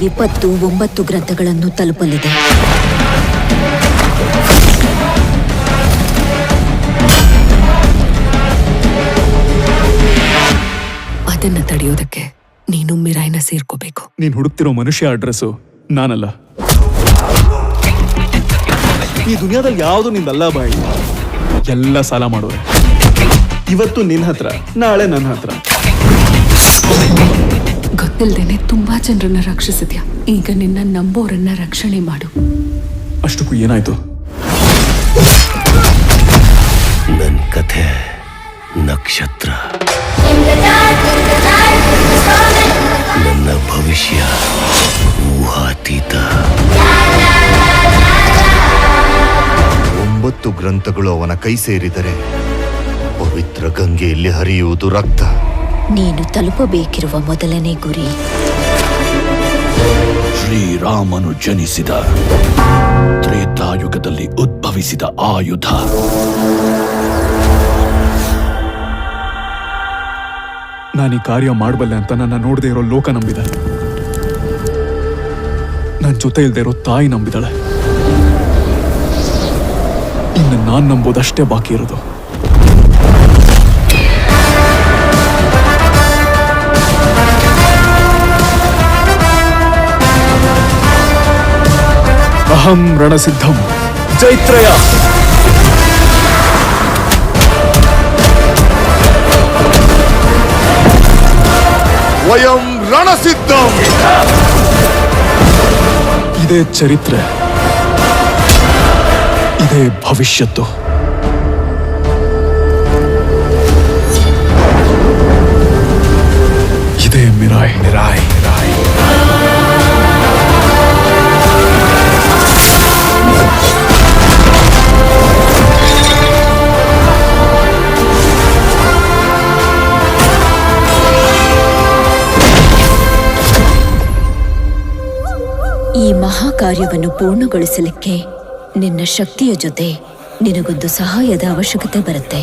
ವಿಪತ್ತು 9 ಗ್ರಂಥಗಳನ್ನು ತಲುಪಲಿದೆ. ಅದನ್ನ ತಡೆಯೋದಕ್ಕೆ ನೀನು ಮಿರಾಯ್ನ ಸೇರ್ಕೋಬೇಕು. ನೀನ್ ಹುಡುಕ್ತಿರೋ ಮನುಷ್ಯ ಅಡ್ರೆಸ್ಸು ನಾನಲ್ಲ. ಈ ದುನಿಯಾದಲ್ಲಿ ಯಾವುದು ನಿಂದಲ್ಲ ಬಾಯಿ. ಎಲ್ಲ ಸಾಲ ಮಾಡುವೆ. ಇವತ್ತು ನಿನ್ ಹತ್ರ, ನಾಳೆ ನನ್ನ ಹತ್ರ. ಗೊತ್ತಿಲ್ದೇನೆ ತುಂಬಾ ಜನರನ್ನ ರಕ್ಷಿಸಿದ್ಯಾ. ಈಗ ನಿನ್ನ ನಂಬೋರನ್ನ ರಕ್ಷಣೆ ಮಾಡು. ಅಷ್ಟಕ್ಕೂ ಏನಾಯ್ತು? ನನ್ನ ಕಥೆ ನಕ್ಷತ್ರ. ನನ್ನ ಭವಿಷ್ಯ ಊಹಾತೀತ. 9 ಗ್ರಂಥಗಳು ಅವನ ಕೈ ಸೇರಿದರೆ ಪವಿತ್ರ ಗಂಗೆಯಲ್ಲಿ ಹರಿಯುವುದು ರಕ್ತ. ನೀನು ತಲುಪಬೇಕಿರುವ ಮೊದಲನೇ ಗುರಿ ಶ್ರೀರಾಮನು ಜನಿಸಿದ ತ್ರೇತಾಯುಗದಲ್ಲಿ ಉದ್ಭವಿಸಿದ ಆಯುಧ. ನಾನು ಈ ಕಾರ್ಯ ಮಾಡಬಲ್ಲೆ ಅಂತ ನನ್ನ ನೋಡದೆ ಇರೋ ಲೋಕ ನಂಬಿದೆ. ನನ್ನ ಜೊತೆ ಇಲ್ದೇ ಇರೋ ತಾಯಿ ನಂಬಿದಾಳೆ. ಇನ್ನು ನಾನ್ ನಂಬೋದಷ್ಟೇ ಬಾಕಿ ಇರೋದು. ಅಹಂ ರಣಸಿದ್ಧಂ ಜೈತ್ರಯ. ವಯಂ ರಣಸಿದ್ಧಂ. ಇದೇ ಚರಿತ್ರೆ, ಇದೇ ಭವಿಷ್ಯತ್ತು. ಇದೇ ಮಿರಾಯ್. ಮಿರಾಯ್ ಮಿರಾಯ್. ಈ ಮಹಾಕಾರ್ಯವನ್ನು ಪೂರ್ಣಗೊಳಿಸಲಿಕ್ಕೆ ನಿನ್ನ ಶಕ್ತಿಯ ಜೊತೆ ನಿನಗೊಂದು ಸಹಾಯದ ಅವಶ್ಯಕತೆ ಬರುತ್ತೆ.